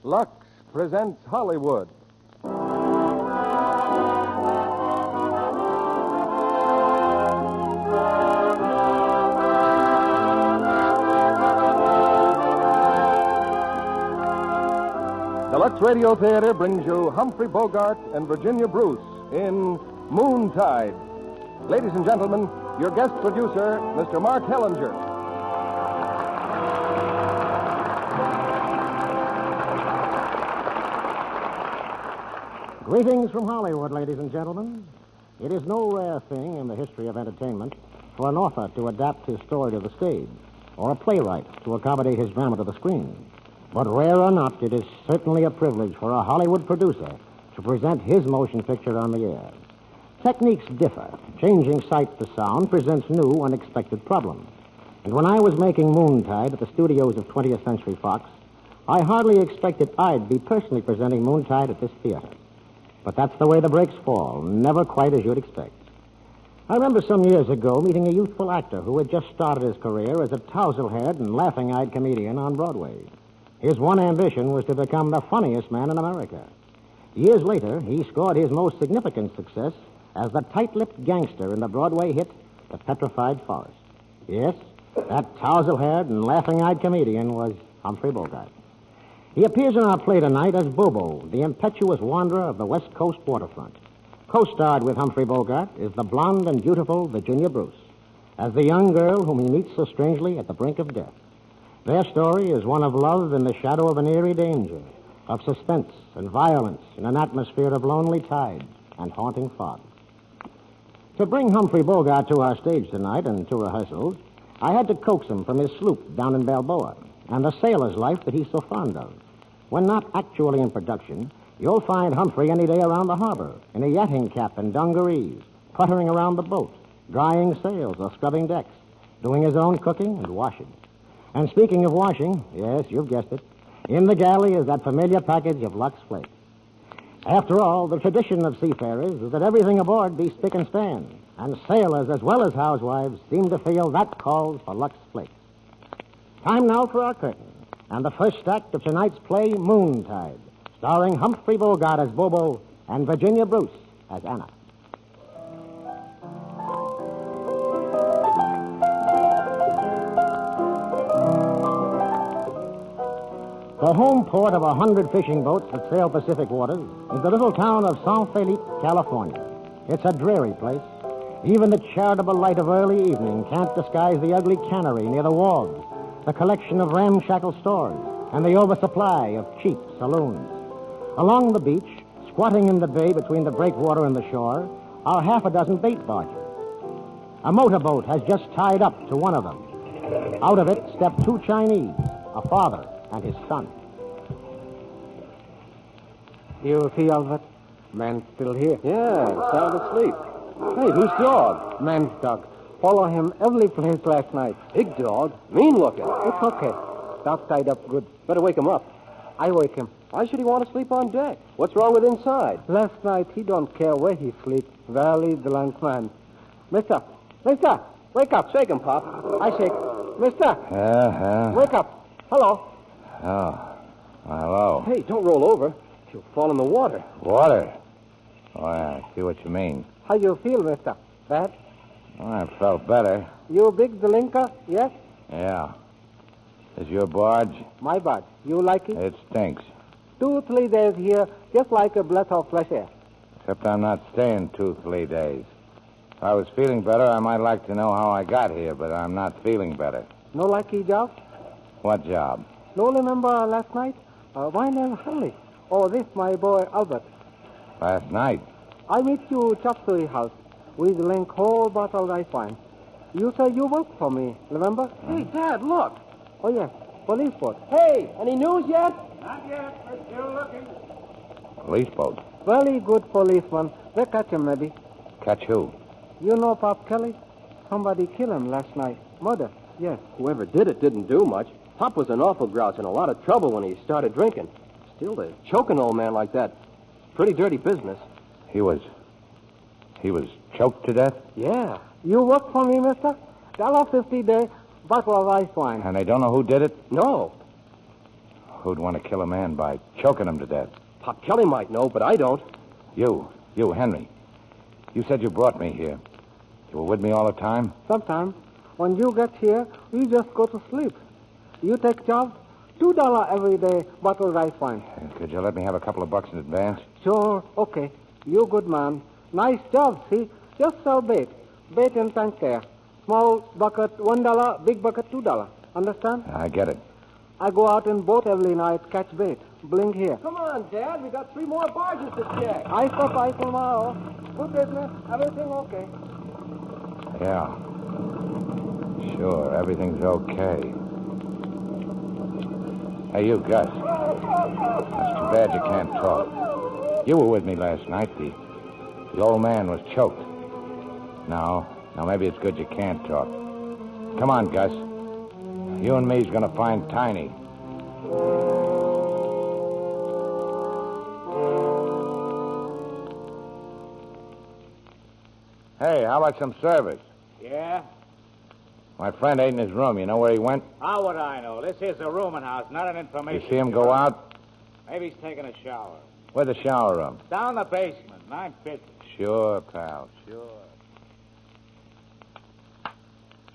Lux presents Hollywood. The Lux Radio Theatre brings you Humphrey Bogart and Virginia Bruce in Moontide. Ladies and gentlemen, your guest producer, Mr. Mark Hellinger. Greetings from Hollywood, ladies and gentlemen. It is no rare thing in the history of entertainment for an author to adapt his story to the stage, or a playwright to accommodate his drama to the screen. But rare or not, it is certainly a privilege for a Hollywood producer to present his motion picture on the air. Techniques differ. Changing sight to sound presents new, unexpected problems. And when I was making Moontide at the studios of 20th Century Fox, I hardly expected I'd be personally presenting Moontide at this theater. But that's the way the breaks fall, never quite as you'd expect. I remember some years ago meeting a youthful actor who had just started his career as a tousle-haired and laughing-eyed comedian on Broadway. His one ambition was to become the funniest man in America. Years later, he scored his most significant success as the tight-lipped gangster in the Broadway hit The Petrified Forest. Yes, that tousle-haired and laughing-eyed comedian was Humphrey Bogart. He appears in our play tonight as Bobo, the impetuous wanderer of the West Coast waterfront. Co-starred with Humphrey Bogart is the blonde and beautiful Virginia Bruce, as the young girl whom he meets so strangely at the brink of death. Their story is one of love in the shadow of an eerie danger, of suspense and violence in an atmosphere of lonely tides and haunting fog. To bring Humphrey Bogart to our stage tonight and to rehearsals, I had to coax him from his sloop down in Balboa and the sailor's life that he's so fond of. When not actually in production, you'll find Humphrey any day around the harbor in a yachting cap and dungarees, puttering around the boat, drying sails or scrubbing decks, doing his own cooking and washing. And speaking of washing, yes, you've guessed it, in the galley is that familiar package of Lux Flakes. After all, the tradition of seafarers is that everything aboard be spick and span, and sailors as well as housewives seem to feel that calls for Lux Flakes. Time now for our curtain, and the first act of tonight's play, Moontide, starring Humphrey Bogart as Bobo and Virginia Bruce as Anna. The home port of 100 fishing boats that sail Pacific waters is the little town of San Felipe, California. It's a dreary place. Even the charitable light of early evening can't disguise the ugly cannery near the wharves, the collection of ramshackle stores, and the oversupply of cheap saloons. Along the beach, squatting in the bay between the breakwater and the shore, are half a dozen bait barges. A motorboat has just tied up to one of them. Out of it step two Chinese, a father and his son. You see, Albert? Man's still here. Yeah, sound asleep. Hey, whose dog? Man's dog. Follow him every place last night. Big dog. Mean looking. It's okay. Dog tied up good. Better wake him up. I wake him. Why should he want to sleep on deck? What's wrong with inside? Last night, he don't care where he sleep. Very drunk man. Mister, wake up. Shake him, Pop. I shake. Mister, wake up. Hello. Oh, hello. Hey, don't roll over. You'll fall in the water. Water? Oh, I see what you mean. How you feel, mister? Bad? Well, I felt better. You big delinquent, yes? Yeah. Is your barge? My barge. You like it? It stinks. 2-3 days here, just like a breath of fresh air. Except I'm not staying 2-3 days. If I was feeling better, I might like to know how I got here, but I'm not feeling better. No lucky job? What job? No remember last night? My name Harley. Oh, this my boy Albert. Last night? I meet you chop suey house. We drink whole bottle rice wine. You said you work for me, remember? Hey, Dad, look. Oh, yes. Police boat. Hey, any news yet? Not yet. We're still looking. Police boat. Very good policeman. They catch him, maybe. Catch who? You know Pop Kelly? Somebody killed him last night. Murder, yes. Whoever did it didn't do much. Pop was an awful grouch and a lot of trouble when he started drinking. Still, to choke an old man like that, pretty dirty business. He was choked to death? Yeah. You work for me, mister? $1.50 a day, bottle of rice wine. And they don't know who did it? No. Who'd want to kill a man by choking him to death? Pop Kelly might know, but I don't. You, Henry. You said you brought me here. You were with me all the time? Sometimes, when you get here, we just go to sleep. You take job, $2 every day, bottle rice wine. Could you let me have a couple of bucks in advance? Sure, okay. You good man. Nice job, see? Just sell bait. Bait in tank there. Small bucket, $1, big bucket, $2. Understand? I get it. I go out in boat every night, catch bait. Blink here. Come on, Dad. We got 3 more barges to check. Ice up, ice tomorrow. Good business. Everything okay. Yeah. Sure, everything's okay. Hey, you, Gus. That's too bad you can't talk. You were with me last night. The old man was choked. No, maybe it's good you can't talk. Come on, Gus. You and me's gonna find Tiny. Hey, how about some service? Yeah? My friend ain't in his room. You know where he went? How would I know? This is a rooming house, not an information. You see him go out? Maybe he's taking a shower. Where's the shower room? Down the basement, 950. Sure, pal, sure.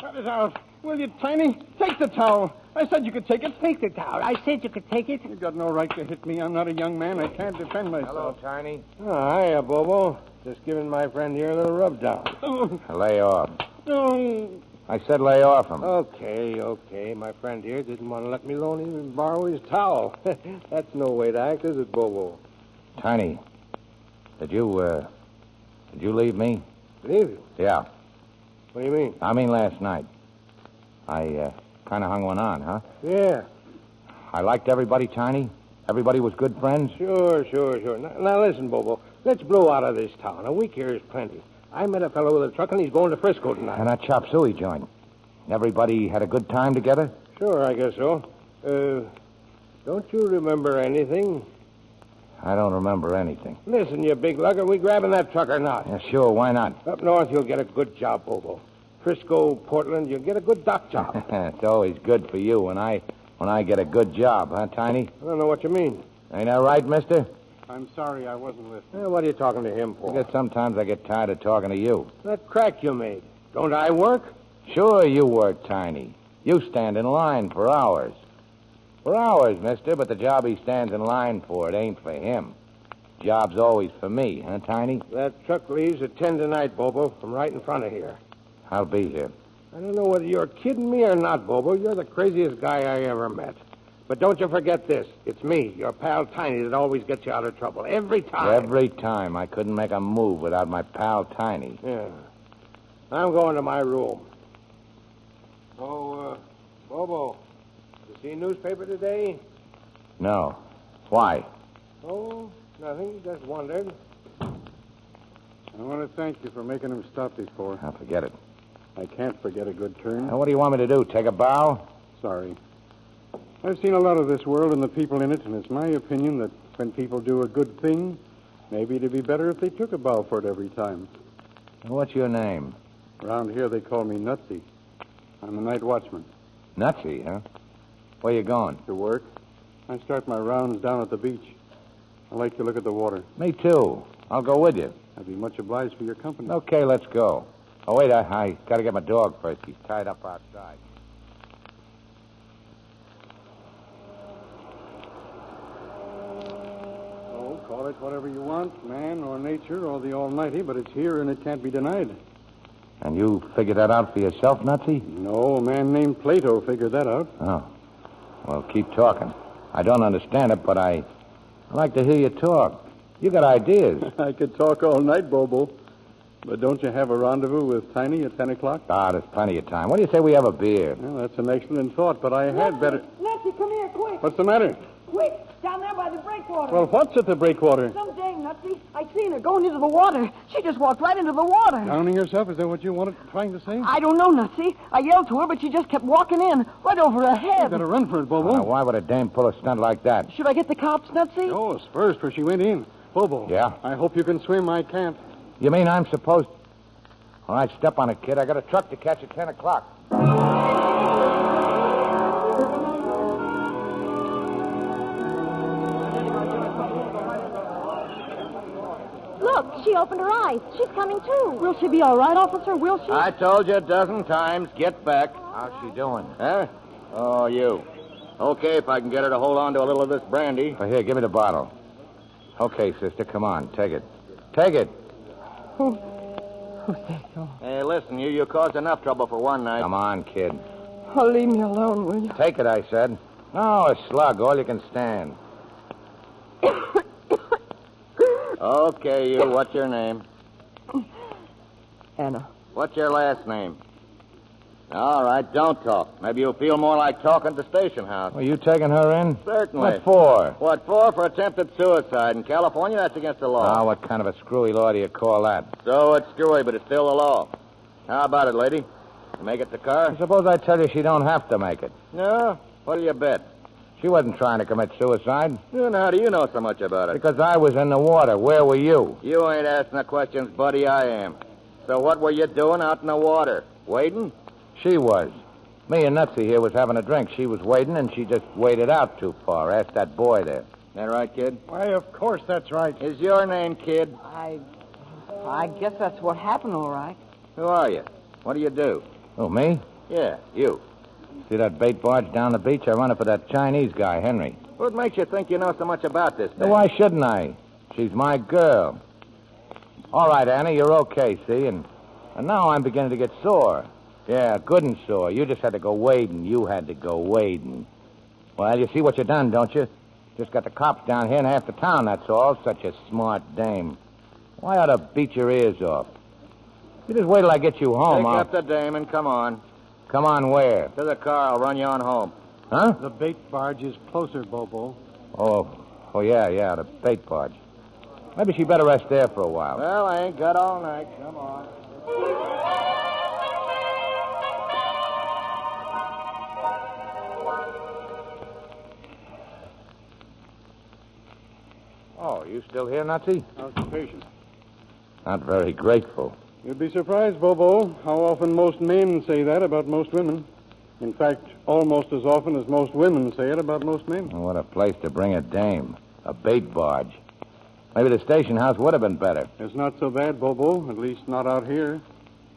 Cut it out. Will you, Tiny? Take the towel. I said you could take it. Take the towel. I said you could take it. You got no right to hit me. I'm not a young man. I can't defend myself. Hello, Tiny. Oh, hiya, Bobo. Just giving my friend here a little rub down. Oh, Lay off. no. I said lay off him. Okay. My friend here didn't want to let me alone even borrow his towel. That's no way to act, is it, Bobo? Tiny, did you leave me? Leave you? Yeah. What do you mean? I mean last night. I kind of hung one on, huh? Yeah. I liked everybody, Tiny. Everybody was good friends. Sure. Now listen, Bobo. Let's blow out of this town. A week here is plenty. I met a fellow with a truck, and he's going to Frisco tonight. And that chop suey joint. Everybody had a good time together? Sure, I guess so. Don't you remember anything? I don't remember anything. Listen, you big lugger, we grabbing that truck or not? Yeah, sure, why not? Up north, you'll get a good job, Bobo. Frisco, Portland, you'll get a good dock job. It's always good for you when I get a good job, huh, Tiny? I don't know what you mean. Ain't that right, mister? I'm sorry I wasn't listening. What are you talking to him for? I guess sometimes I get tired of talking to you. That crack you made. Don't I work? Sure you work, Tiny. You stand in line for hours. For hours, mister, but the job he stands in line for, it ain't for him. Job's always for me, huh, Tiny? That truck leaves at 10 tonight, Bobo, from right in front of here. I'll be here. I don't know whether you're kidding me or not, Bobo. You're the craziest guy I ever met. But don't you forget this. It's me, your pal Tiny, that always gets you out of trouble. Every time. Every time. I couldn't make a move without my pal Tiny. Yeah. I'm going to my room. Oh, Bobo, you see a newspaper today? No. Why? Oh, nothing. Just wondered. I want to thank you for making him stop before. I'll forget it. I can't forget a good turn. Now, what do you want me to do? Take a bow? Sorry. I've seen a lot of this world and the people in it, and it's my opinion that when people do a good thing, maybe it'd be better if they took a bow for it every time. What's your name? Around here, they call me Nutsy. I'm the night watchman. Nutsy, huh? Where you going? To work. I start my rounds down at the beach. I like to look at the water. Me too. I'll go with you. I'd be much obliged for your company. Okay, let's go. Oh, wait, I got to get my dog first. He's tied up outside. Oh, call it whatever you want, man or nature or the Almighty, but it's here and it can't be denied. And you figured that out for yourself, Nutsy? No, a man named Plato figured that out. Oh. Well, keep talking. I don't understand it, but I like to hear you talk. You got ideas. I could talk all night, Bobo. But don't you have a rendezvous with Tiny at 10 o'clock? Ah, there's plenty of time. What do you say we have a beer? Well, that's an excellent thought, but I had better... Nancy, come here, quick. What's the matter? Quick, down there by the breakwater. Well, what's at the breakwater? Some dame, Nutsy. I seen her going into the water. She just walked right into the water. Drowning herself? Is that what you wanted trying to say? I don't know, Nutsy. I yelled to her, but she just kept walking in, right over her You head. better run for it, Bobo. Now, why would a dame pull a stunt like that? Should I get the cops, Nutsy? No, first, for she went in. Bobo. Yeah? I hope you can swim. I can't. You mean I'm supposed... All right, step on it, kid. I got a truck to catch at 10 o'clock. She opened her eyes. She's coming to. Will she be all right, officer? Will she? I told you a dozen times, get back. How's she doing? Huh? Oh, you. Okay, if I can get her to hold on to a little of this brandy. Well, here, give me the bottle. Okay, sister, come on, take it. Take it. Who said so? Hey, listen, you caused enough trouble for one night. Come on, kid. Oh, leave me alone, will you? Take it, I said. No, a slug, all you can stand. Okay, you, what's your name? Anna. What's your last name? All right, don't talk. Maybe you'll feel more like talking at the station house. Well, you taking her in? Certainly. What for? What for? For attempted suicide. In California, that's against the law. Oh, what kind of a screwy law do you call that? So it's screwy, but it's still the law. How about it, lady? You make it the car? Suppose I tell you she don't have to make it. No? What'll you bet? She wasn't trying to commit suicide. Then how do you know so much about it? Because I was in the water. Where were you? You ain't asking the questions, buddy. I am. So what were you doing out in the water? Waiting? She was. Me and Nutsy here was having a drink. She was waiting, and she just waded out too far. Ask that boy there. That right, kid? Why, of course that's right. Is your name, kid? I guess that's what happened, all right. Who are you? What do you do? Oh, me? Yeah, you. See that bait barge down the beach? I run it for that Chinese guy, Henry. What makes you think you know so much about this Now, thing? why shouldn't I? She's my girl. All right, Annie, you're okay, see? And now I'm beginning to get sore. Yeah, good and sore. You just had to go wading. You had to go wading. Well, you see what you done, don't you? Just got the cops down here and half the town, that's all. Such a smart dame. Why ought to beat your ears off? You just wait till I get you home. Pick up the dame and come on. Come on where? To the car. I'll run you on home. Huh? The bait barge is closer, Bobo. Oh, yeah, the bait barge. Maybe she better rest there for a while. Well, I ain't got all night. Come on. Oh, you still here, Nutsy? How's the patient? Not very grateful. You'd be surprised, Bobo, how often most men say that about most women. In fact, almost as often as most women say it about most men. Oh, what a place to bring a dame. A bait barge. Maybe the station house would have been better. It's not so bad, Bobo, at least not out here.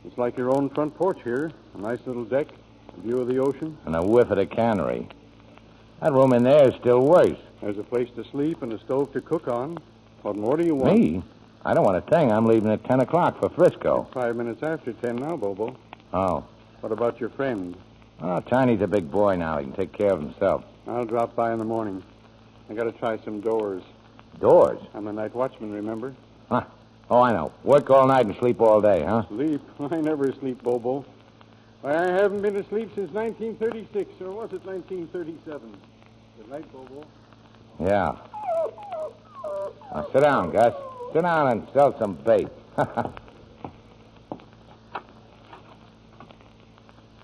It's like your own front porch here. A nice little deck, a view of the ocean. And a whiff of the cannery. That room in there is still worse. There's a place to sleep and a stove to cook on. What more do you want? Me? I don't want a thing. I'm leaving at 10 o'clock for Frisco. 5 minutes after 10 now, Bobo. Oh. What about your friend? Oh, Tiny's a big boy now. He can take care of himself. I'll drop by in the morning. I got to try some doors. Doors? I'm a night watchman, remember? Huh. Oh, I know. Work all night and sleep all day, huh? Sleep? I never sleep, Bobo. Why, I haven't been asleep since 1936, or was it 1937? Good night, Bobo. Yeah. Now, sit down, Gus. Sit down and sell some bait.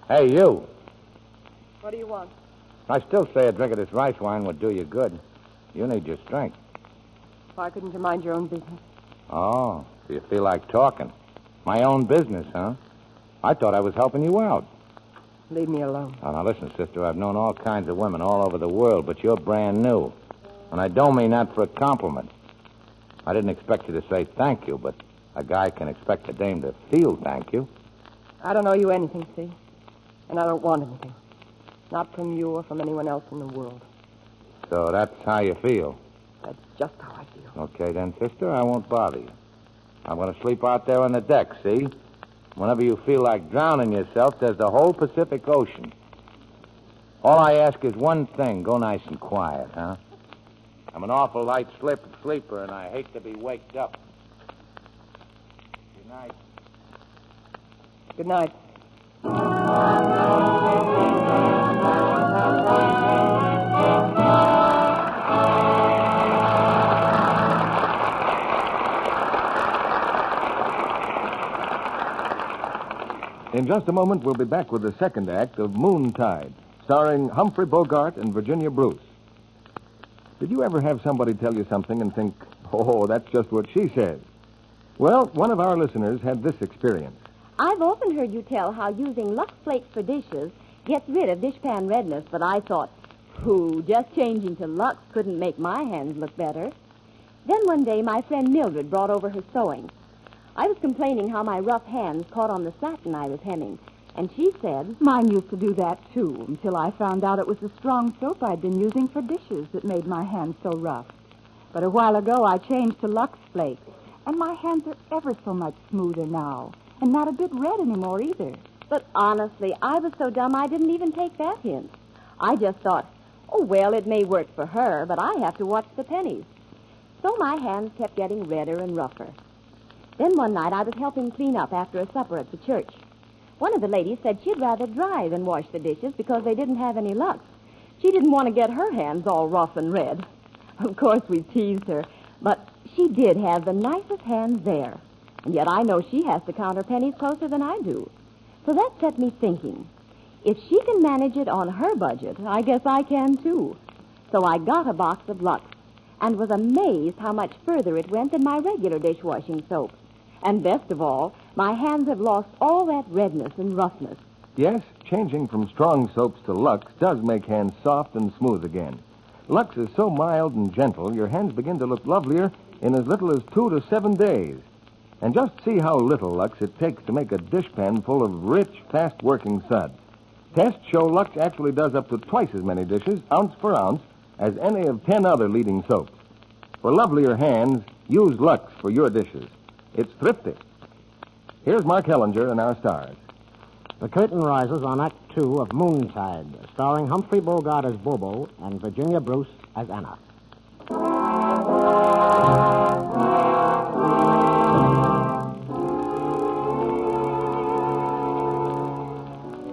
Hey, you. What do you want? I still say a drink of this rice wine would do you good. You need your strength. Why couldn't you mind your own business? Oh, so you feel like talking. My own business, huh? I thought I was helping you out. Leave me alone. Oh, now listen, sister, I've known all kinds of women all over the world, but you're brand new. And I don't mean that for a compliment. I didn't expect you to say thank you, but a guy can expect a dame to feel thank you. I don't owe you anything, see? And I don't want anything. Not from you or from anyone else in the world. So that's how you feel. That's just how I feel. Okay, then, sister, I won't bother you. I'm going to sleep out there on the deck, see? Whenever you feel like drowning yourself, there's the whole Pacific Ocean. All I ask is one thing. Go nice and quiet, huh? I'm an awful light sleeper, and I hate to be waked up. Good night. Good night. In just a moment, we'll be back with the second act of Moontide, starring Humphrey Bogart and Virginia Bruce. Did you ever have somebody tell you something and think, oh, that's just what she said? Well, one of our listeners had this experience. I've often heard you tell how using Lux Flakes for dishes gets rid of dishpan redness, but I thought, just changing to Lux couldn't make my hands look better. Then one day, my friend Mildred brought over her sewing. I was complaining how my rough hands caught on the satin I was hemming, and she said, Mine used to do that, too, until I found out it was the strong soap I'd been using for dishes that made my hands so rough. But a while ago, I changed to Lux Flakes, and my hands are ever so much smoother now, and not a bit red anymore either. But honestly, I was so dumb I didn't even take that hint. I just thought, oh, well, it may work for her, but I have to watch the pennies. So my hands kept getting redder and rougher. Then one night I was helping clean up after a supper at the church. One of the ladies said she'd rather dry than wash the dishes because they didn't have any Lux. She didn't want to get her hands all rough and red. Of course, we teased her, but she did have the nicest hands there. And yet I know she has to count her pennies closer than I do. So that set me thinking. If she can manage it on her budget, I guess I can too. So I got a box of Lux and was amazed how much further it went than my regular dishwashing soap. And best of all, my hands have lost all that redness and roughness. Yes, changing from strong soaps to Lux does make hands soft and smooth again. Lux is so mild and gentle, your hands begin to look lovelier in as little as 2 to 7 days. And just see how little Lux it takes to make a dishpan full of rich, fast-working suds. Tests show Lux actually does up to twice as many dishes, ounce for ounce, as any of 10 other leading soaps. For lovelier hands, use Lux for your dishes. It's thrifty. Here's Mark Hellinger and our stars. The curtain rises on Act 2 of Moontide, starring Humphrey Bogart as Bobo and Virginia Bruce as Anna.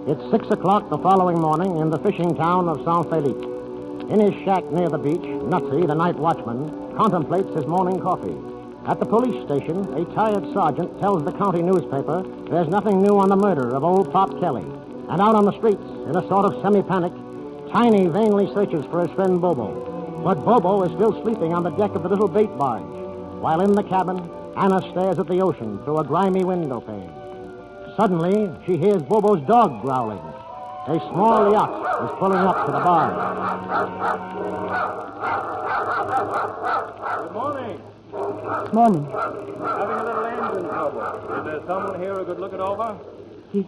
It's 6 o'clock the following morning in the fishing town of San Felipe. In his shack near the beach, Nutsy, the night watchman, contemplates his morning coffee. At the police station, a tired sergeant tells the county newspaper there's nothing new on the murder of old Pop Kelly. And out on the streets, in a sort of semi-panic, Tiny vainly searches for his friend Bobo. But Bobo is still sleeping on the deck of the little bait barge, while in the cabin, Anna stares at the ocean through a grimy window pane. Suddenly, she hears Bobo's dog growling. A small yacht is pulling up to the barge. Good morning. Morning. Having a little engine trouble. Is there someone here who could look it over? He's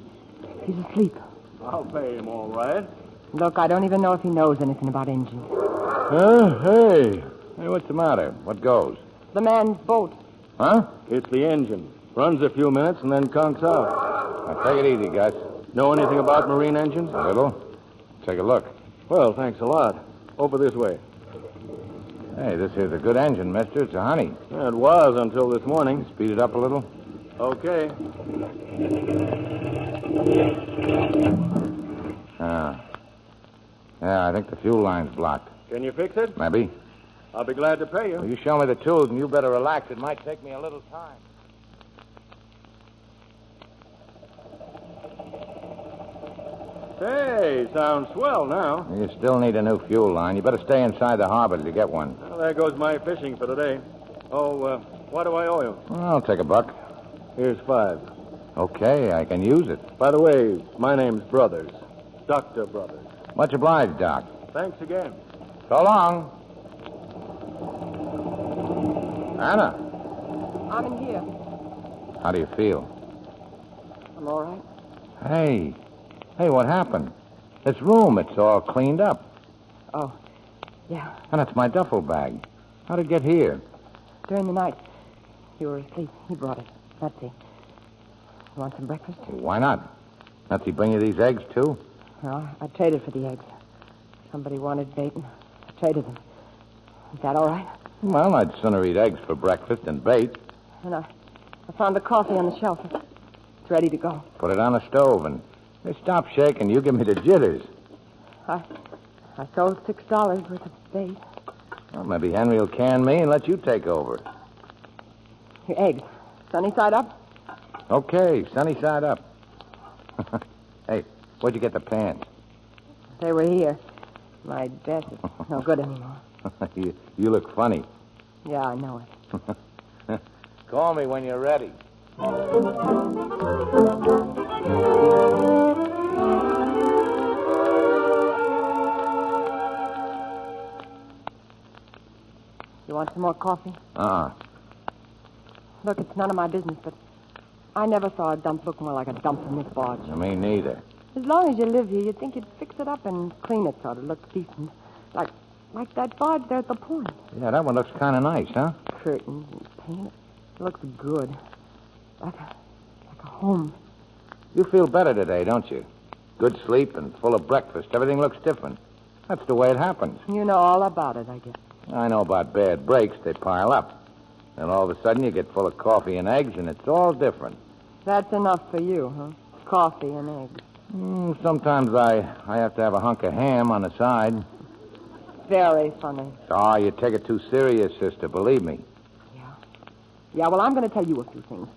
asleep. I'll pay him all right. Look, I don't even know if he knows anything about engines. Hey, what's the matter? What goes? The man's boat. Huh? It's the engine. Runs a few minutes and then conks out. Now, take it easy, Gus. Know anything about marine engines? A little. Take a look. Well, thanks a lot. Over this way. Hey, this here's a good engine, mister. It's a honey. Yeah, it was until this morning. Speed it up a little. Okay. Yeah, I think the fuel line's blocked. Can you fix it? Maybe. I'll be glad to pay you. Well, you show me the tools, and you better relax. It might take me a little time. Hey, sounds swell now. You still need a new fuel line. You better stay inside the harbor till you get one. Well, there goes my fishing for today. Oh, what do I owe you? Well, I'll take $1. Here's 5. Okay, I can use it. By the way, my name's Brothers. Dr. Brothers. Much obliged, Doc. Thanks again. So long. Anna, I'm in here. how do you feel? I'm all right. Hey, what happened? This room, it's all cleaned up. Oh, yeah. And it's my duffel bag. How'd it get here? During the night, you were asleep. He brought it. Let's see. You want some breakfast? Why not? Nutsy bring you these eggs, too? No, I traded for the eggs. Somebody wanted bait, and I traded them. Is that all right? Well, I'd sooner eat eggs for breakfast than bait. And I found the coffee on the shelf. It's ready to go. Put it on the stove and... Hey, stop shaking. You give me the jitters. I sold $6 worth of bait. Well, maybe Henry will can me and let you take over. Your eggs. Sunny side up? Okay, sunny side up. Hey, where'd you get the pants? They were here. My dress is no good anymore. you look funny. Yeah, I know it. Call me when you're ready. You want some more coffee? Uh-uh. Look, it's none of my business, but I never saw a dump look more like a dump than this barge. Me neither. As long as you live here, you'd think you'd fix it up and clean it so it looks decent. Like that barge there at the point. Yeah, that one looks kind of nice, huh? Curtains and paint. It looks good. Like a home. You feel better today, don't you? Good sleep and full of breakfast. Everything looks different. That's the way it happens. You know all about it, I guess. I know about bad breaks. They pile up. And all of a sudden you get full of coffee and eggs, and it's all different. That's enough for you, huh? Coffee and eggs. Sometimes I have to have a hunk of ham on the side. Very funny. Oh, you take it too serious, sister. Believe me. Yeah, well, I'm going to tell you a few things.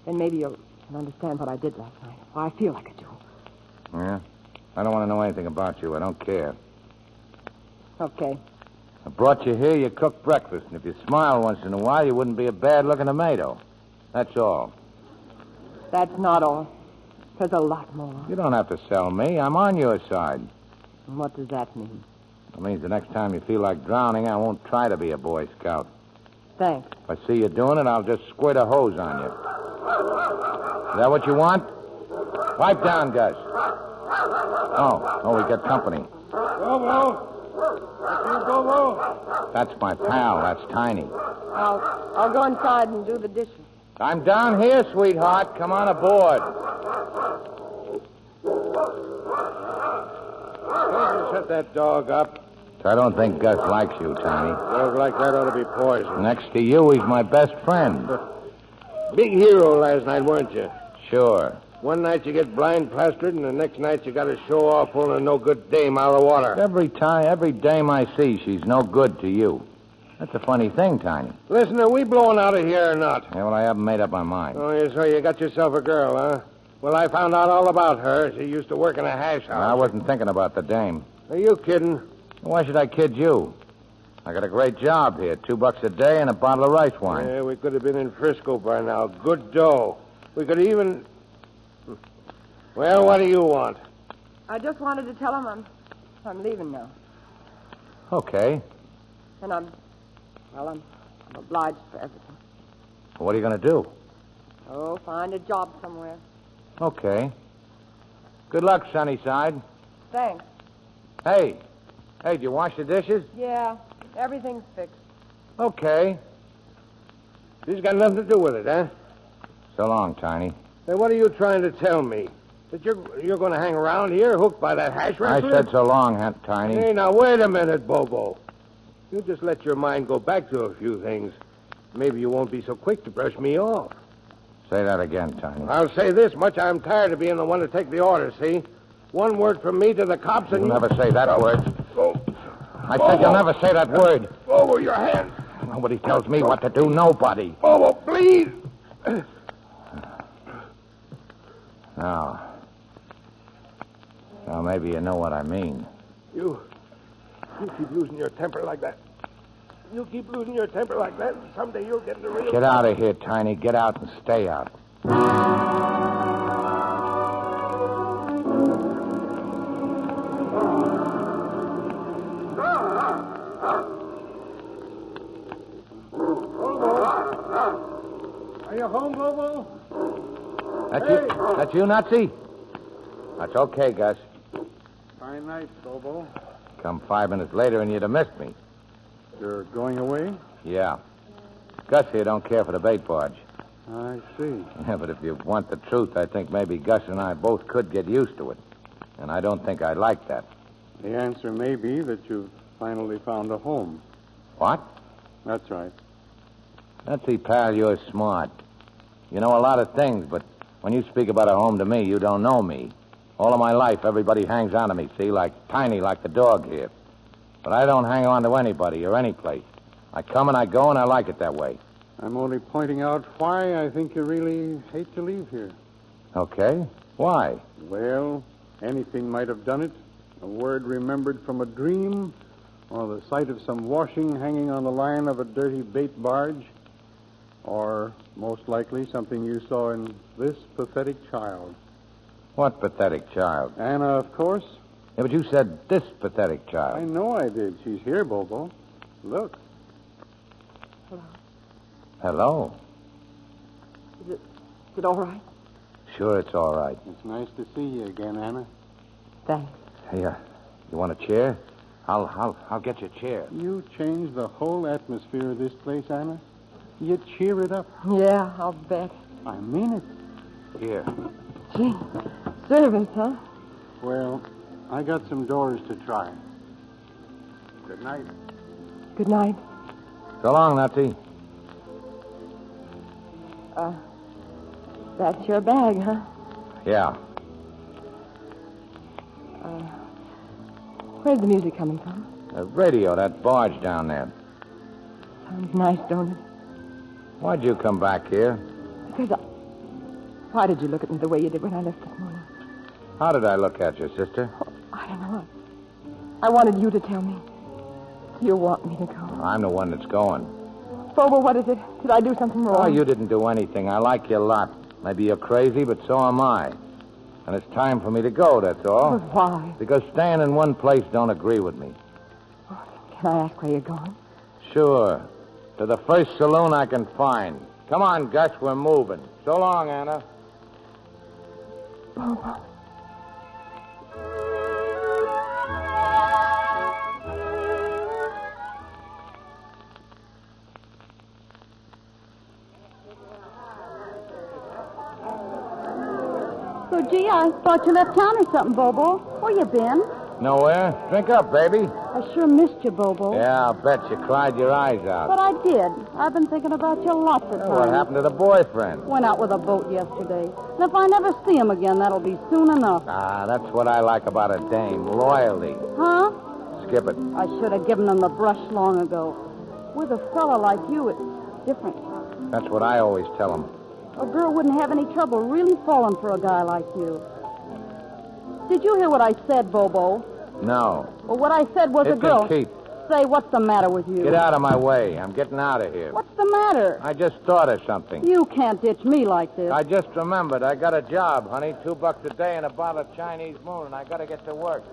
Then maybe you'll understand what I did last night. Why I feel like I do. Yeah? I don't want to know anything about you. I don't care. Okay. I brought you here, you cooked breakfast, and if you smile once in a while, you wouldn't be a bad-looking tomato. That's all. That's not all. There's a lot more. You don't have to sell me. I'm on your side. And what does that mean? It means the next time you feel like drowning, I won't try to be a Boy Scout. Thanks. If I see you doing it, I'll just squirt a hose on you. Is that what you want? Pipe down, Gus. Oh, we got company. Bobo! That's you, Bobo? That's my pal. That's Tiny. I'll go inside and do the dishes. I'm down here, sweetheart. Come on aboard. Shut that dog up. I don't think Gus likes you, Tiny. Dog like that ought to be poisoned. Next to you, he's my best friend. Big hero last night, weren't you? Sure. One night you get blind plastered, and the next night you got to show off pulling a no-good dame out of the water. Every dame I see, she's no good to you. That's a funny thing, Tiny. Listen, are we blowing out of here or not? Yeah, well, I haven't made up my mind. Oh, so you got yourself a girl, huh? Well, I found out all about her. She used to work in a hash house. I wasn't thinking about the dame. Are you kidding? Why should I kid you? I got a great job here. $2 a day and a bottle of rice wine. Yeah, we could have been in Frisco by now. Good dough. We could even... Well, what do you want? I just wanted to tell him I'm leaving now. Okay. And I'm obliged for everything. What are you going to do? Oh, find a job somewhere. Okay. Good luck, Sunnyside. Thanks. Hey, did you wash the dishes? Yeah, everything's fixed. Okay. This got nothing to do with it, huh? So long, Tiny. Then what are you trying to tell me? That you're going to hang around here hooked by that hash I wrestler? said so long, Tiny. Hey, now, wait a minute, Bobo. You just let your mind go back to a few things. Maybe you won't be so quick to brush me off. Say that again, Tiny. I'll say this much. I'm tired of being the one to take the orders, see? One word from me to the cops and You'll never say that word. Oh. I said you'll never say that word. Bobo, your hand. Nobody tells me what to do. Nobody. Bobo, please. Now, maybe you know what I mean. You keep losing your temper like that. You keep losing your temper like that, and someday you'll get in the real... Get out of here, Tiny. Get out and stay out. Are you home, Bobo? That's you, Nazi? That's okay, Gus. Fine night, Bobo. Come 5 minutes later and you'd have missed me. You're going away? Yeah. Gus here don't care for the bait barge. I see. Yeah, but if you want the truth, I think maybe Gus and I both could get used to it. And I don't think I'd like that. The answer may be that you've finally found a home. What? That's right. Nazi, pal, you're smart. You know a lot of things, but when you speak about a home to me, you don't know me. All of my life, everybody hangs on to me, see, like Tiny, like the dog here. But I don't hang on to anybody or any place. I come and I go, and I like it that way. I'm only pointing out why I think you really hate to leave here. Okay. Why? Well, anything might have done it. A word remembered from a dream, or the sight of some washing hanging on the line of a dirty bait barge, or, most likely, something you saw in this pathetic child. What pathetic child? Anna, of course. Yeah, but you said this pathetic child. I know I did. She's here, Bobo. Look. Hello. Hello. Is it all right? Sure, it's all right. It's nice to see you again, Anna. Thanks. Hey, you want a chair? I'll get you a chair. You changed the whole atmosphere of this place, Anna. You cheer it up. Yeah, I'll bet. I mean it. Here. Gee, servants, huh? Well, I got some doors to try. Good night. Good night. So long, Nutty. That's your bag, huh? Yeah. Where's the music coming from? The radio, that barge down there. Sounds nice, don't it? Why'd you come back here? Because Why did you look at me the way you did when I left this morning? How did I look at you, sister? Oh, I don't know. I wanted you to tell me. You want me to go. I'm the one that's going. Bobo, what is it? Did I do something wrong? Oh, you didn't do anything. I like you a lot. Maybe you're crazy, but so am I. And it's time for me to go, that's all. But why? Because staying in one place don't agree with me. Oh, can I ask where you're going? Sure. To the first saloon I can find. Come on, Gus, we're moving. So long, Anna. Bobo. So, gee, I thought you left town or something, Bobo. Where you been? Nowhere. Drink up, baby. I sure missed you, Bobo. Yeah, I'll bet you cried your eyes out. But I did. I've been thinking about you lots of times. What happened to the boyfriend? Went out with a boat yesterday. And if I never see him again, that'll be soon enough. Ah, that's what I like about a dame. Loyalty. Huh? Skip it. I should have given him the brush long ago. With a fella like you, it's different. That's what I always tell him. A girl wouldn't have any trouble really falling for a guy like you. Did you hear what I said, Bobo? No. Well, what I said was It a girl. can keep. Say, what's the matter with you? Get out of my way. I'm getting out of here. What's the matter? I just thought of something. You can't ditch me like this. I just remembered. I got a job, honey. $2 a day and a bottle of Chinese moon, and I got to get to work.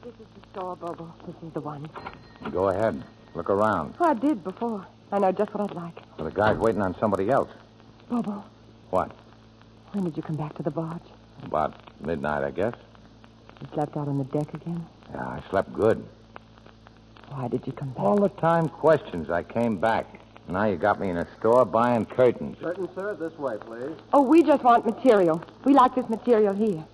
This is the store, Bobo. This is the one. Go ahead. Look around. Oh, I did before. I know just what I'd like. Well, the guy's waiting on somebody else. Bobo, What? when did you come back to the barge? About midnight, I guess. You slept out on the deck again? Yeah, I slept good. Why did you come back? All the time questions. I came back. Now you got me in a store buying curtains. Curtain, sir, this way, please. Oh, we just want material. We like this material here.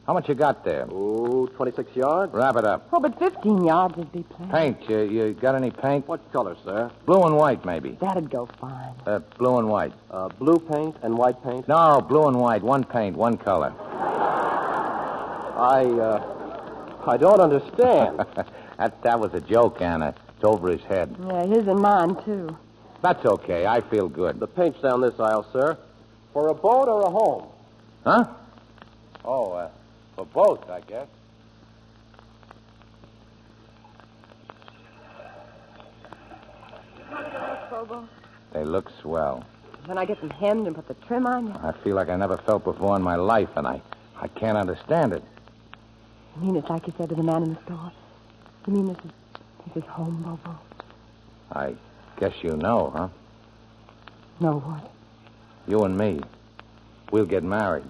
How much you got there? Oh, 26 yards. Wrap it up. Oh, but 15 yards would be plenty. Paint. You got any paint? What color, sir? Blue and white, maybe. That'd go fine. Blue and white. Blue paint and white paint? No, blue and white. One paint, one color. I don't understand. That was a joke, Anna. It's over his head. Yeah, his and mine, too. That's okay. I feel good. The paint's down this aisle, sir. For a boat or a home? Huh? Oh, for both, I guess. Bobo, They look swell. when I get them hemmed and put the trim on, I feel like I never felt before in my life, and I can't understand it. you mean it's like you said to the man in the store? You mean this is home, Bobo? I guess you know, huh? No, what? You and me. We'll get married.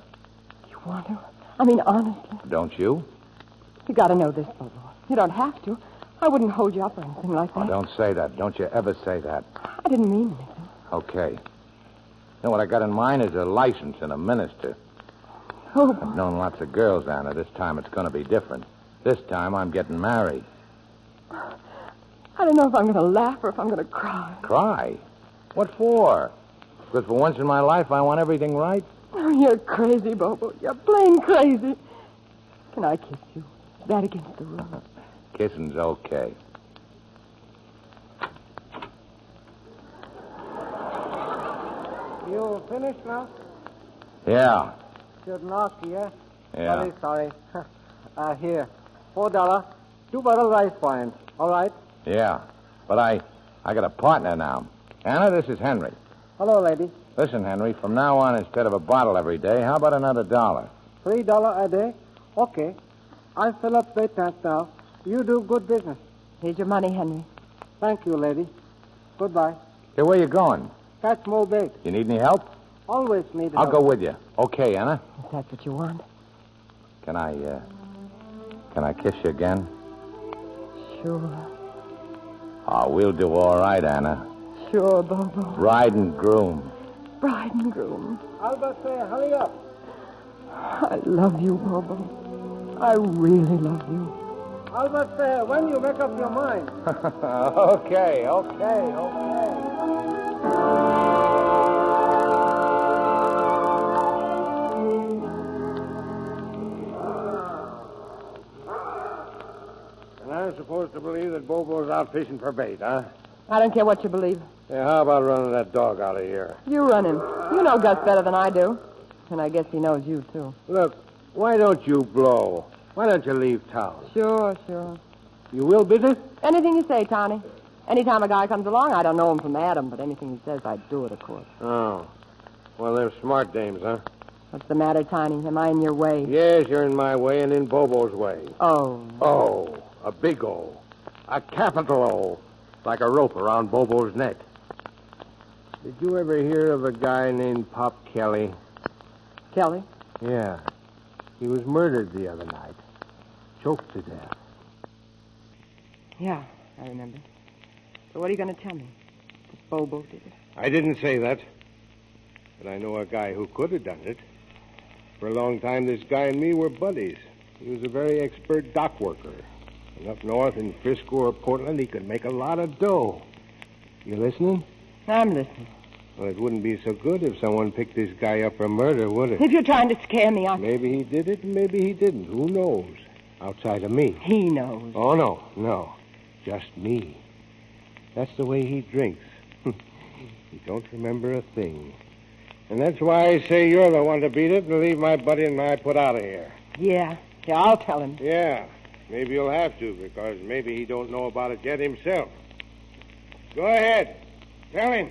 You want to? I mean, honestly. Don't you? You gotta know this, Bobo. You don't have to. I wouldn't hold you up or anything like that. Oh, don't say that. Don't you ever say that. I didn't mean anything. Okay. You know what I got in mind is a license and a minister. Oh, I've known lots of girls, Anna. This time it's going to be different. This time I'm getting married. I don't know if I'm going to laugh or if I'm going to cry. Cry? What for? Because for once in my life I want everything right? Oh, you're crazy, Bobo. You're plain crazy. Can I kiss you? Is that against the rules? Kissing's okay. You finished now? Yeah. Shouldn't ask you, yeah? Yeah. Sorry. Here. $4. 2 bottles rice wine. All right? Yeah. But I got a partner now. Anna, this is Henry. Hello, lady. Listen, Henry, from now on, instead of a bottle every day, how about another $1? $3 a day? Okay. I fill up the tank now. You do good business. Here's your money, Henry. Thank you, lady. Goodbye. Hey, where you going? Catch more bait. You need any help? Always need I'll help. go with you. Okay, Anna. If that's what you want. Can I kiss you again? Sure. Oh, we'll do all right, Anna. Sure, Bobo. Bride and groom. Bride and groom. Albert, say, hurry up. I love you, Bobo. I really love you. Albert, say, when you make up your mind. Okay. And I'm supposed to believe that Bobo's out fishing for bait, huh? I don't care what you believe. Yeah, how about running that dog out of here? You run him. You know Gus better than I do. And I guess he knows you, too. Look, why don't you blow? Why don't you leave town? Sure. You will, business? Anything you say, Tony. Anytime a guy comes along, I don't know him from Adam, but anything he says, I do it, of course. Oh. Well, they're smart dames, huh? What's the matter, Tiny? Am I in your way? Yes, you're in my way and in Bobo's way. Oh. Oh, a big O. A capital O. Like a rope around Bobo's neck. Did you ever hear of a guy named Pop Kelly? Kelly? Yeah. He was murdered the other night. Choked to death. Yeah, I remember. So what are you going to tell me? That Bobo did it? I didn't say that. But I know a guy who could have done it. For a long time, this guy and me were buddies. He was a very expert dock worker. And up north in Frisco or Portland, he could make a lot of dough. You listening? I'm listening. Well, it wouldn't be so good if someone picked this guy up for murder, would it? If you're trying to scare me, Maybe he did it and maybe he didn't. Who knows? Outside of me. He knows. Oh, no. Just me. That's the way he drinks. He don't remember a thing. And that's why I say you're the one to beat it and leave my buddy and I put out of here. Yeah, I'll tell him. Yeah, maybe you'll have to, because maybe he don't know about it yet himself. Go ahead. Tell him.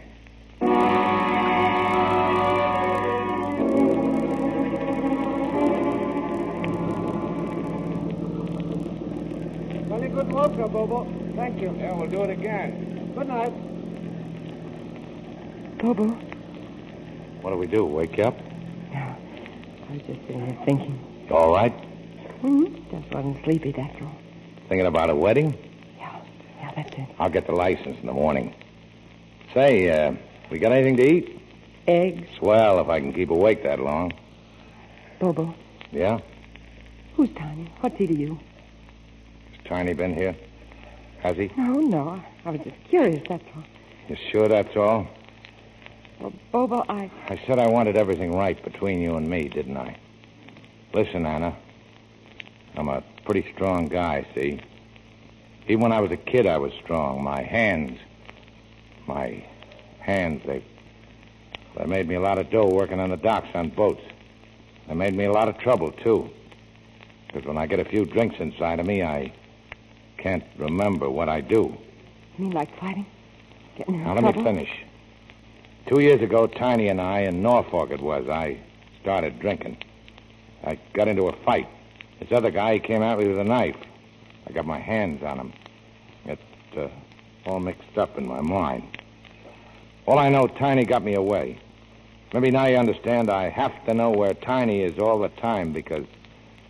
Very good work, Bobo. Thank you. Yeah, we'll do it again. Good night. Bobo? What do we do, wake you up? No. I was just sitting here thinking. All right? Just wasn't sleepy, that's all. Thinking about a wedding? Yeah, that's it. I'll get the license in the morning. Say, we got anything to eat? Eggs? Swell, if I can keep awake that long. Bobo, Yeah? who's Tiny? What's he to you? Has Tiny been here? Has he? No. I was just curious, that's all. You sure that's all? Well, Bobo, I said I wanted everything right between you and me, didn't I? Listen, Anna. I'm a pretty strong guy, see? Even when I was a kid, I was strong. My hands, they made me a lot of dough working on the docks on boats. They made me a lot of trouble, too. Because when I get a few drinks inside of me, I can't remember what I do. You mean like fighting? Getting in Now, trouble? let me finish. 2 years ago, Tiny and I, in Norfolk it was, I started drinking. I got into a fight. This other guy, he came at me with a knife. I got my hands on him. It all mixed up in my mind. All I know, Tiny got me away. Maybe now you understand I have to know where Tiny is all the time because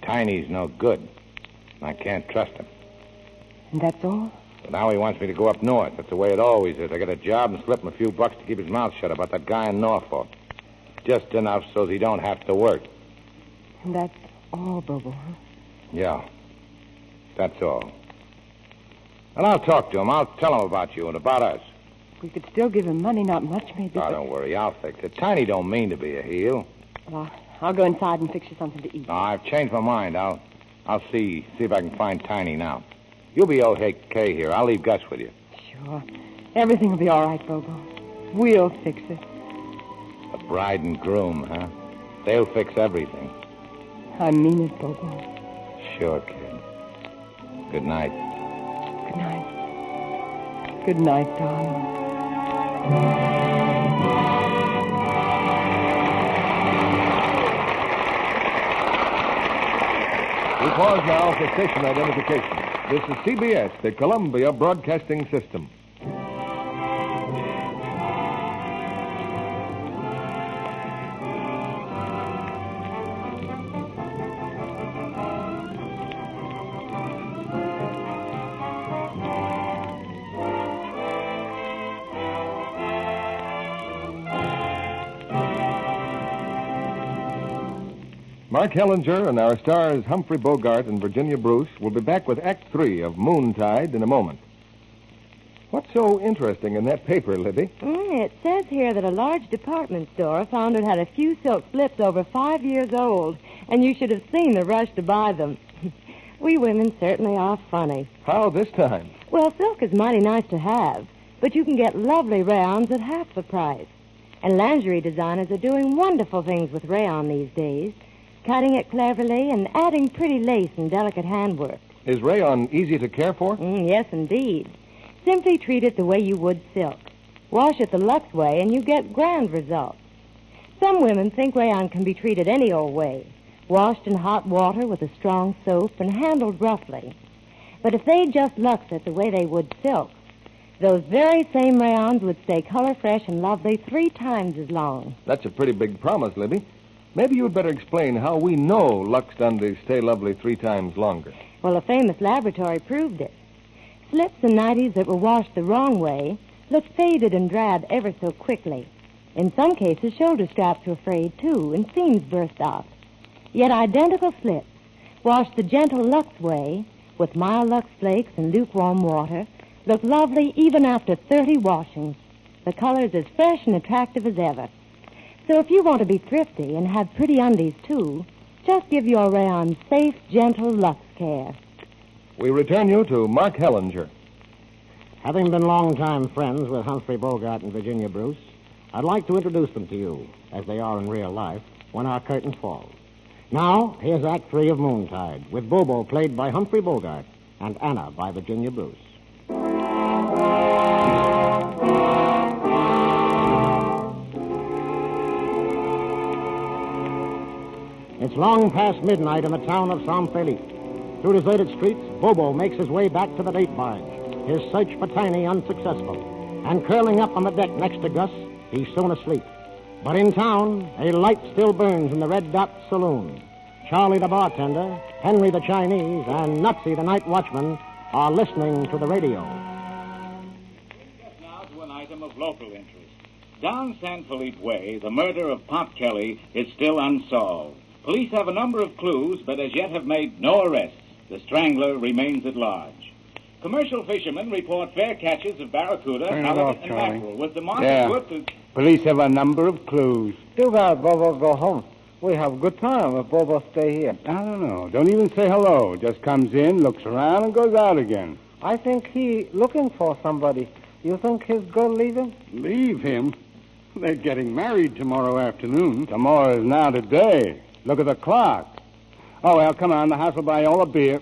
Tiny's no good. I can't trust him. And that's all? But now he wants me to go up north. That's the way it always is. I get a job and slip him a few bucks to keep his mouth shut about that guy in Norfolk. Just enough so he don't have to work. And that's all, Bobo, huh? Yeah. That's all. And I'll talk to him. I'll tell him about you and about us. We could still give him money, not much, maybe. Oh, but... don't worry. I'll fix it. Tiny don't mean to be a heel. Well, I'll go inside and fix you something to eat. No, I've changed my mind. I'll see if I can find Tiny now. You'll be okay here. I'll leave Gus with you. Sure. Everything will be all right, Bobo. We'll fix it. The bride and groom, huh? They'll fix everything. I mean it, Bobo. Sure, kid. Good night. Good night. Good night, darling. We pause now for station identification. This is CBS, the Columbia Broadcasting System. Mark Hellinger and our stars Humphrey Bogart and Virginia Bruce will be back with Act 3 of Moontide in a moment. What's so interesting in that paper, Libby? It says here that a large department store found it had a few silk slips over 5 years old, and you should have seen the rush to buy them. We women certainly are funny. How this time? Well, silk is mighty nice to have, but you can get lovely rayons at half the price. And lingerie designers are doing wonderful things with rayon these days, cutting it cleverly and adding pretty lace and delicate handwork. Is rayon easy to care for? Yes, indeed. Simply treat it the way you would silk. Wash it the Lux way, and you get grand results. Some women think rayon can be treated any old way, washed in hot water with a strong soap and handled roughly. But if they just Lux it the way they would silk, those very same rayons would stay color fresh and lovely 3 times as long. That's a pretty big promise, Libby. Maybe you'd better explain how we know Lux Dundies stay lovely 3 times longer. Well, a famous laboratory proved it. Slips and nighties that were washed the wrong way look faded and drab ever so quickly. In some cases, shoulder straps were frayed, too, and seams burst out. Yet identical slips, washed the gentle Lux way, with mild Lux flakes and lukewarm water, look lovely even after 30 washings. The color's as fresh and attractive as ever. So if you want to be thrifty and have pretty undies, too, just give your rayon safe, gentle Lux care. We return you to Mark Hellinger. Having been longtime friends with Humphrey Bogart and Virginia Bruce, I'd like to introduce them to you, as they are in real life, when our curtain falls. Now, here's Act 3 of Moontide, with Bobo played by Humphrey Bogart and Anna by Virginia Bruce. It's long past midnight in the town of San Felipe. Through deserted streets, Bobo makes his way back to the date barge, his search for Tiny unsuccessful. And curling up on the deck next to Gus, he's soon asleep. But in town, a light still burns in the Red Dot Saloon. Charlie the bartender, Henry the Chinese, and Nutsy the night watchman are listening to the radio. Now to an item of local interest. Down San Felipe Way, the murder of Pop Kelly is still unsolved. Police have a number of clues, but as yet have made no arrests. The strangler remains at large. Commercial fishermen report fair catches of barracuda, halibut, and mackerel, with the market good to... Police have a number of clues. Too bad Bobo go home. We have a good time if Bobo stay here. I don't know. Don't even say hello. Just comes in, looks around, and goes out again. I think he looking for somebody. You think he's going to leave him? Leave him? They're getting married tomorrow afternoon. Tomorrow is now today. Look at the clock. Oh, well, come on. The house will buy you all a beer.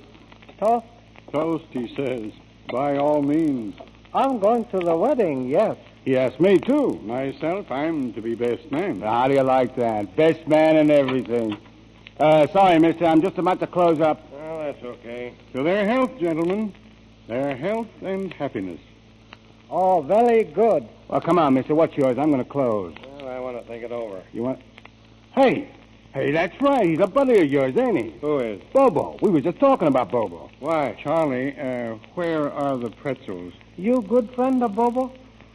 Toast? Toast, he says. By all means. I'm going to the wedding, yes. He asked me, too. Myself, I'm to be best man. How do you like that? Best man and everything. Sorry, mister. I'm just about to close up. Well, that's okay. To their health, gentlemen. Their health and happiness. Oh, very good. Well, come on, mister. What's yours? I'm going to close. Well, I want to think it over. You want... Hey, that's right. He's a buddy of yours, ain't he? Who is? Bobo. We were just talking about Bobo. Why? Charlie, where are the pretzels? You good friend of Bobo?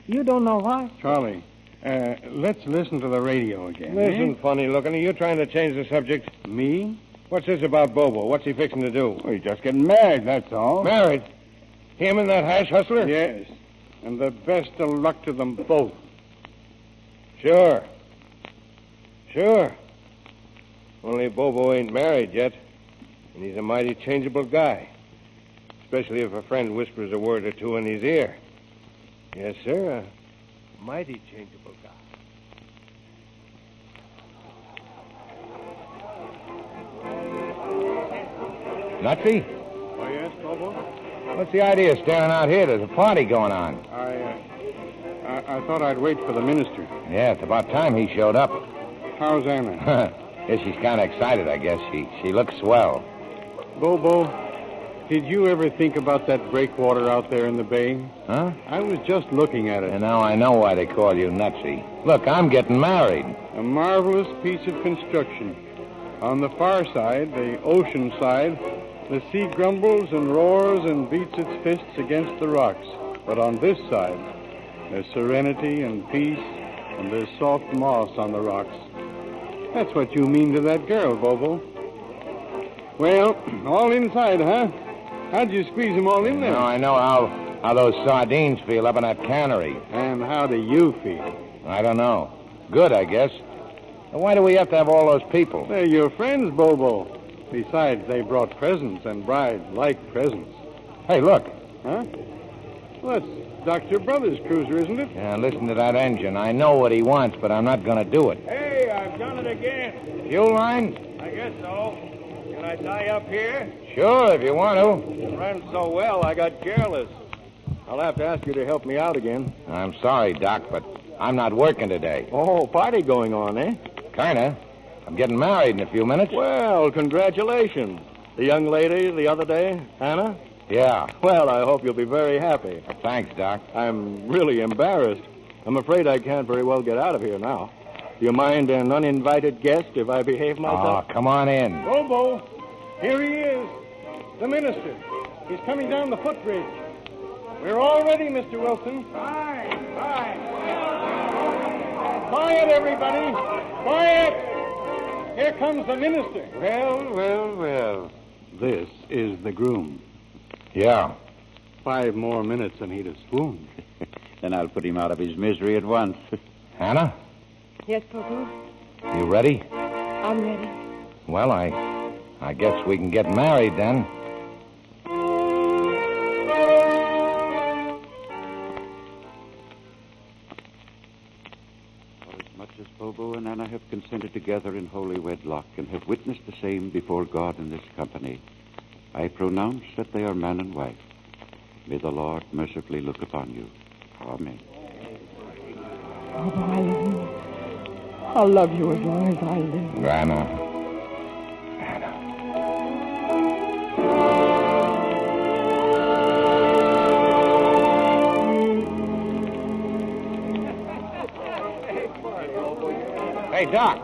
You don't know why? Charlie, let's listen to the radio again. Listen, funny looking. Are you trying to change the subject? Me? What's this about Bobo? What's he fixing to do? Well, he's just getting married, that's all. Married? Him and that hash hustler? Yes. And the best of luck to them both. Sure. Only Bobo ain't married yet. And he's a mighty changeable guy. Especially if a friend whispers a word or two in his ear. Yes, sir. A mighty changeable guy. Nutsy? Oh, yes, Bobo? What's the idea of staring out here? There's a party going on. I thought I'd wait for the minister. Yeah, it's about time he showed up. How's Anna? Yeah, she's kind of excited, I guess. She looks swell. Bobo, did you ever think about that breakwater out there in the bay? Huh? I was just looking at it. And now I know why they call you Nutsy. Look, I'm getting married. A marvelous piece of construction. On the far side, the ocean side, the sea grumbles and roars and beats its fists against the rocks. But on this side, there's serenity and peace, and there's soft moss on the rocks. That's what you mean to that girl, Bobo. Well, all inside, huh? How'd you squeeze them all in there? Now I know how those sardines feel up in that cannery. And how do you feel? I don't know. Good, I guess. Why do we have to have all those people? They're your friends, Bobo. Besides, they brought presents, and brides like presents. Hey, look. Huh? Well, that's Dr. Brothers' cruiser, isn't it? Yeah, listen to that engine. I know what he wants, but I'm not going to do it. Hey, I've done it again. Fuel line? I guess so. Can I tie up here? Sure, if you want to. It ran so well, I got careless. I'll have to ask you to help me out again. I'm sorry, Doc, but I'm not working today. Oh, party going on, eh? Kinda. I'm getting married in a few minutes. Well, congratulations. The young lady the other day, Hannah? Yeah. Well, I hope you'll be very happy. Thanks, Doc. I'm really embarrassed. I'm afraid I can't very well get out of here now. Do you mind an uninvited guest if I behave myself? Oh, come on in. Bobo, here he is. The minister. He's coming down the footbridge. We're all ready, Mr. Wilson. Fine. Quiet, everybody. Quiet. Here comes the minister. Well. This is the groom. Yeah. 5 more minutes and he'd have swooned. Then I'll put him out of his misery at once. Hannah, Yes, Popo? you ready? I'm ready. Well, I guess we can get married then. Much as Bobo and Anna have consented together in holy wedlock and have witnessed the same before God in this company, I pronounce that they are man and wife. May the Lord mercifully look upon you. Amen. Bobo, I love you. I'll love you as long as I live. Anna. Hey, Doc.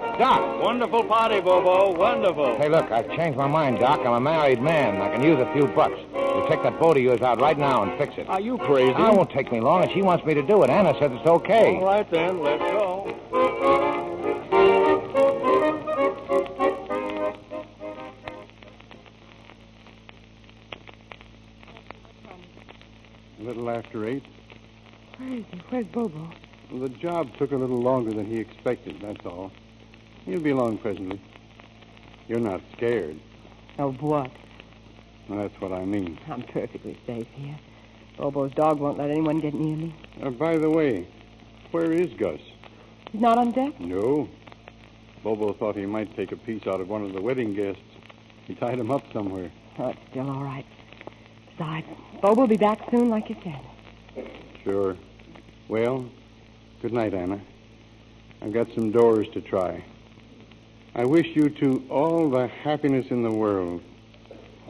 Wonderful party, Bobo. Wonderful. Hey, look, I've changed my mind, Doc. I'm a married man. I can use a few bucks. We'll take that boat of yours out right now and fix it. Are you crazy? It won't take me long, and she wants me to do it. Anna said it's okay. All right, then. Let's go. A little after 8. Where is he? Where's Bobo? Well, the job took a little longer than he expected, that's all. He'll be along presently. You're not scared. Of what? Well, that's what I mean. I'm perfectly safe here. Bobo's dog won't let anyone get near me. By the way, where is Gus? He's not on deck? No. Bobo thought he might take a piece out of one of the wedding guests. He tied him up somewhere. Oh, it's still all right. Besides, Bobo will be back soon, like you said. Sure. Well, good night, Anna. I've got some doors to try. I wish you two all the happiness in the world.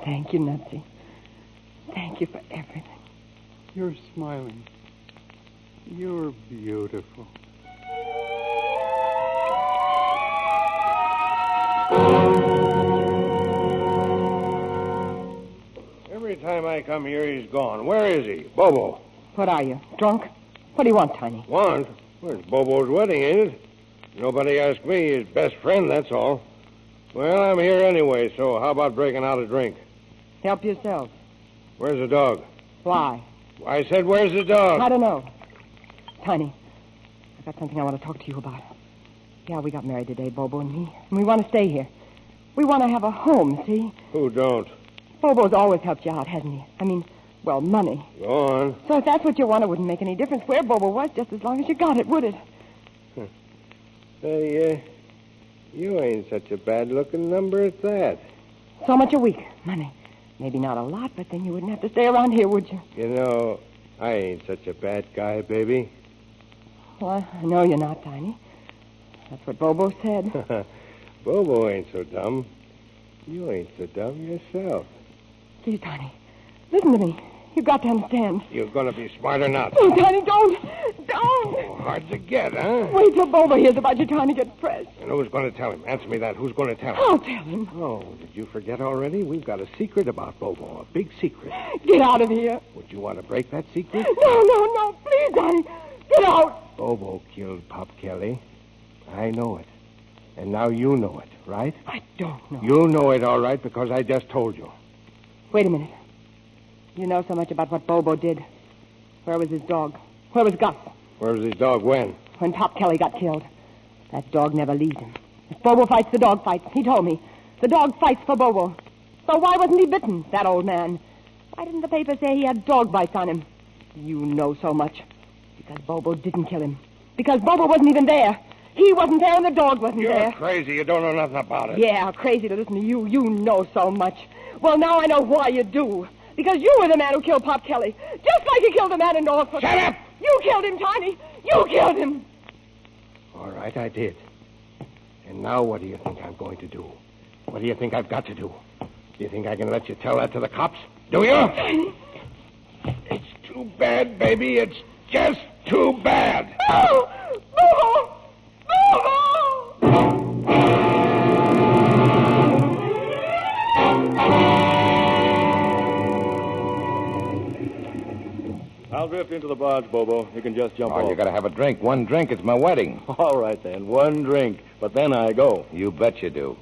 Thank you, Nutsy. Thank you for everything. You're smiling. You're beautiful. Every time I come here, he's gone. Where is he? Bobo. What are you, drunk? What do you want, Tiny? Want? Well, it's Bobo's wedding, ain't it? Nobody asked me. His best friend, that's all. Well, I'm here anyway, so how about breaking out a drink? Help yourself. Where's the dog? Why? I said, where's the dog? I don't know. Tiny, I've got something I want to talk to you about. Yeah, we got married today, Bobo and me. And we want to stay here. We want to have a home, see? Who don't? Bobo's always helped you out, hasn't he? I mean, well, money. Go on. So if that's what you want, it wouldn't make any difference where Bobo was, just as long as you got it, would it? Say, you ain't such a bad-looking number at that. So much a week. Money. Maybe not a lot, but then you wouldn't have to stay around here, would you? You know, I ain't such a bad guy, baby. Well, I know you're not, Tiny. That's what Bobo said. Bobo ain't so dumb. You ain't so dumb yourself. Please, Tiny. Listen to me. You've got to understand. You're going to be smart or not? Oh, Tiny, don't. Don't. Oh, hard to get, huh? Wait till Bobo hears about you trying to get fresh. And who's going to tell him? Answer me that. Who's going to tell him? I'll tell him. Oh, did you forget already? We've got a secret about Bobo. A big secret. Get out of here. Would you want to break that secret? No. Please, Tiny. Get out. Bobo killed Pop Kelly. I know it. And now you know it, right? I don't know. You know it, all right, because I just told you. Wait a minute. You know so much about what Bobo did. Where was his dog? Where was Gus? Where was his dog when? When Pop Kelly got killed. That dog never leaves him. If Bobo fights, the dog fights. He told me. The dog fights for Bobo. So why wasn't he bitten, that old man? Why didn't the paper say he had dog bites on him? You know so much. Because Bobo didn't kill him. Because Bobo wasn't even there. He wasn't there and the dog wasn't there. You're crazy. You don't know nothing about it. Yeah, crazy to listen to you. You know so much. Well, now I know why you do. Because you were the man who killed Pop Kelly. Just like you killed the man in Norfolk. Shut up! You killed him, Tiny. You killed him. All right, I did. And now what do you think I'm going to do? What do you think I've got to do? Do you think I can let you tell that to the cops? Do you? Tiny. It's too bad, baby. It's just too bad. No! Bobo! Bobo! I'll drift into the barge, Bobo. You can just jump off. Oh, you got to have a drink. One drink. It's my wedding. All right, then. One drink. But then I go. You bet you do.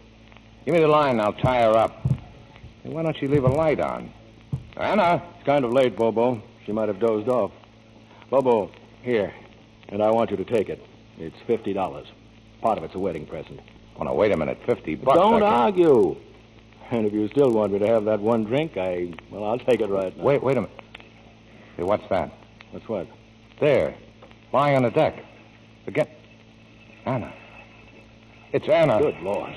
Give me the line. I'll tie her up. Hey, why don't you leave a light on? Anna. It's kind of late, Bobo. She might have dozed off. Bobo, here. And I want you to take it. It's $50. Part of it's a wedding present. Oh, no, wait a minute. $50. Don't argue. And if you still want me to have that one drink, I'll take it right now. Wait a minute. Hey, what's that? What's what? There. Lying on the deck. Again. Anna. It's Anna. Good Lord.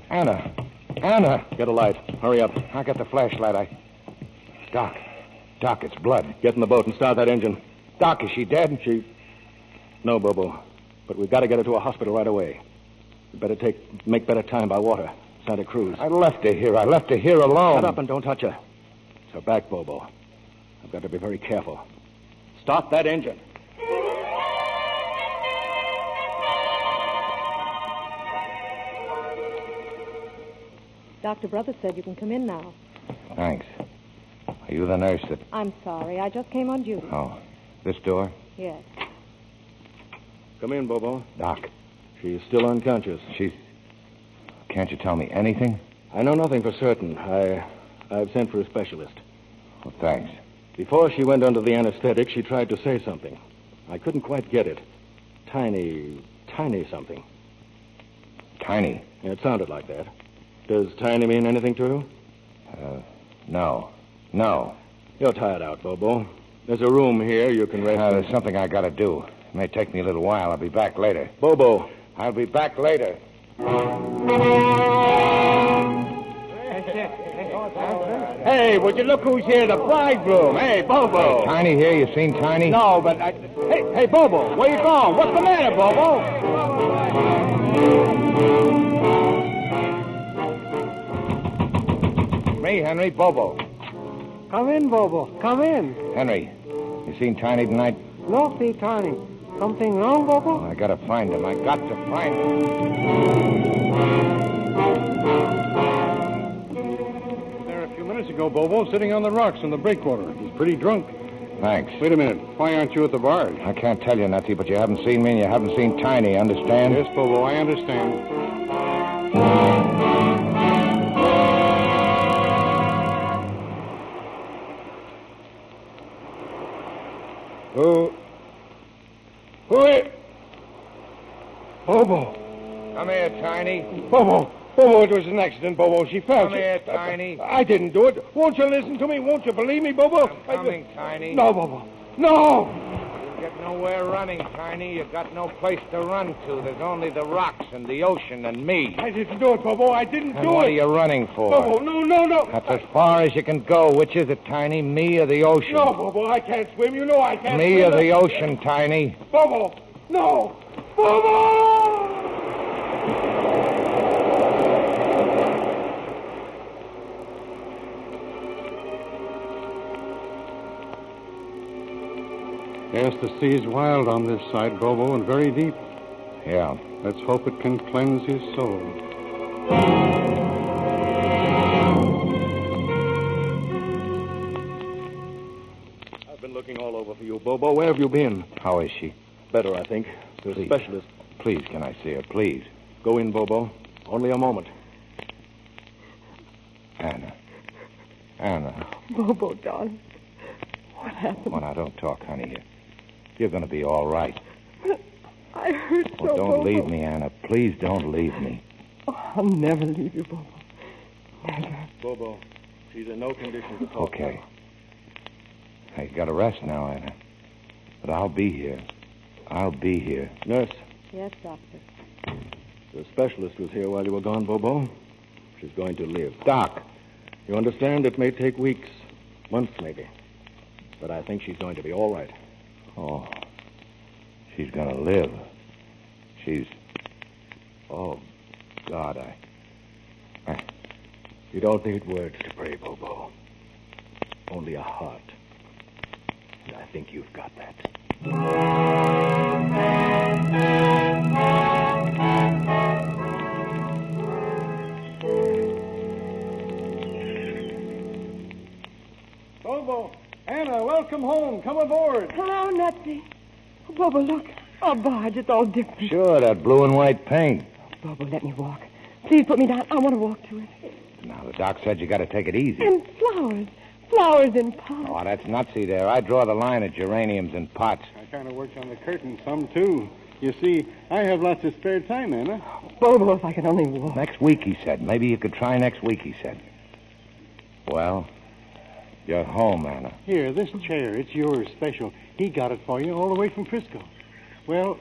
Anna. Anna. Get a light. Hurry up. I got the flashlight. Doc, it's blood. Get in the boat and start that engine. Doc, is she dead? No, Bobo. But we've got to get her to a hospital right away. We better make better time by water. Santa Cruz. I left her here alone. Shut up and don't touch her. It's her back, Bobo. I've got to be very careful. Start that engine. Dr. Brothers said you can come in now. Thanks. Are you the nurse that... I'm sorry. I just came on duty. Oh, this door? Yes. Come in, Bobo. Doc. She's still unconscious. Can't you tell me anything? I know nothing for certain. I've sent for a specialist. Well, thanks. Before she went under the anesthetic, she tried to say something. I couldn't quite get it. Tiny something. Tiny? Yeah, it sounded like that. Does tiny mean anything to you? No. You're tired out, Bobo. There's a room here you can rest. There's something I got to do. It may take me a little while. I'll be back later. Bobo. I'll be back later. Hey, would you look who's here, the bridegroom. Hey, Bobo. Tiny here. You seen Tiny? No, but Hey, Bobo, where you going? What's the matter, Bobo? Me, Henry, Bobo. Come in, Bobo. Come in. Henry, you seen Tiny tonight? No, see Tiny. Something wrong, Bobo? Oh, I got to find him. I got to find him. There a few minutes ago, Bobo, sitting on the rocks in the breakwater. He's pretty drunk. Thanks. Wait a minute. Why aren't you at the barge? I can't tell you, Nutty, but you haven't seen me and you haven't seen Tiny, understand? Yes, Bobo, I understand. Who is... Bobo. Come here, Tiny. Bobo, it was an accident, Bobo. She fell. Come here, Tiny. I didn't do it. Won't you listen to me? Won't you believe me, Bobo? I'm coming, Tiny. No, Bobo. No! You get nowhere running, Tiny. You got no place to run to. There's only the rocks and the ocean and me. I didn't do it, Bobo. I didn't do it. What are you running for? Bobo, no. That's as far as you can go. Which is it, Tiny? Me or the ocean? No, Bobo, I can't swim. You know I can't swim. Me or the ocean, Tiny? Bobo, no! Bobo! Yes, the sea's wild on this side, Bobo, and very deep. Yeah. Let's hope it can cleanse his soul. I've been looking all over for you, Bobo. Where have you been? How is she? Better, I think. The Please. specialist. Please, can I see her? Please. Go in, Bobo. Only a moment. Anna. Bobo, darling. What happened? Well, now, don't talk, honey. You're going to be all right. I hurt so, Don't Bobo. leave me, Anna. Please don't leave me. Oh, I'll never leave you, Bobo. Never. Bobo, she's in no condition to talk. Okay. Now, you got to rest now, Anna. But I'll be here. I'll be here. Nurse, Yes, Doctor. the specialist was here while you were gone, Bobo. She's going to live. Doc. You understand? It may take weeks, months maybe. But I think she's going to be all right. Oh. She's going to live. She's... Oh, God, You don't need words to pray, Bobo. Only a heart. And I think you've got that. Bobo, Anna, welcome home. Come aboard. Hello, Nutsy. Oh, Bobo, look. Our barge, it's all different. Sure, that blue and white paint. Bobo, let me walk. Please put me down. I want to walk to it. Now, the doc said you got to take it easy. And flowers. Flowers in pots. Oh, that's nutsy there. I draw the line at geraniums in pots. I kind of worked on the curtain some, too. You see, I have lots of spare time, Anna. Bobo, if I could only walk. Next week, he said. Maybe you could try next week, he said. Well, you're home, Anna. Here, this chair, it's yours special. He got it for you all the way from Frisco. Well,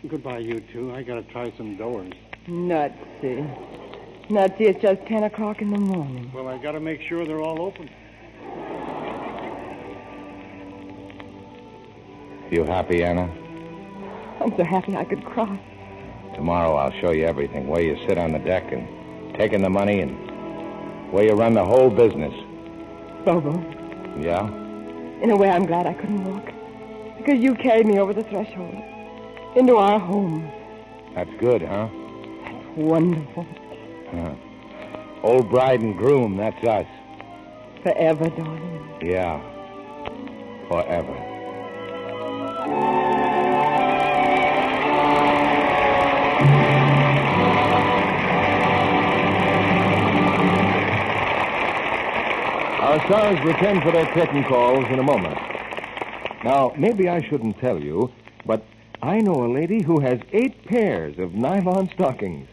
goodbye, you two. I got to try some doors. Nutsy. Nutsy, it's just 10 o'clock in the morning. Well, I got to make sure they're all open. You happy, Anna? I'm so happy I could cry. Tomorrow I'll show you everything, where you sit on the deck and taking the money and where you run the whole business. Bobo, Yeah? in a way I'm glad I couldn't walk. Because you carried me over the threshold. Into our home. That's good, huh? Wonderful. Old bride and groom, that's us. Forever, darling. Yeah. Forever. Our stars return for their curtain calls in a moment. Now, maybe I shouldn't tell you, but I know a lady who has 8 pairs of nylon stockings.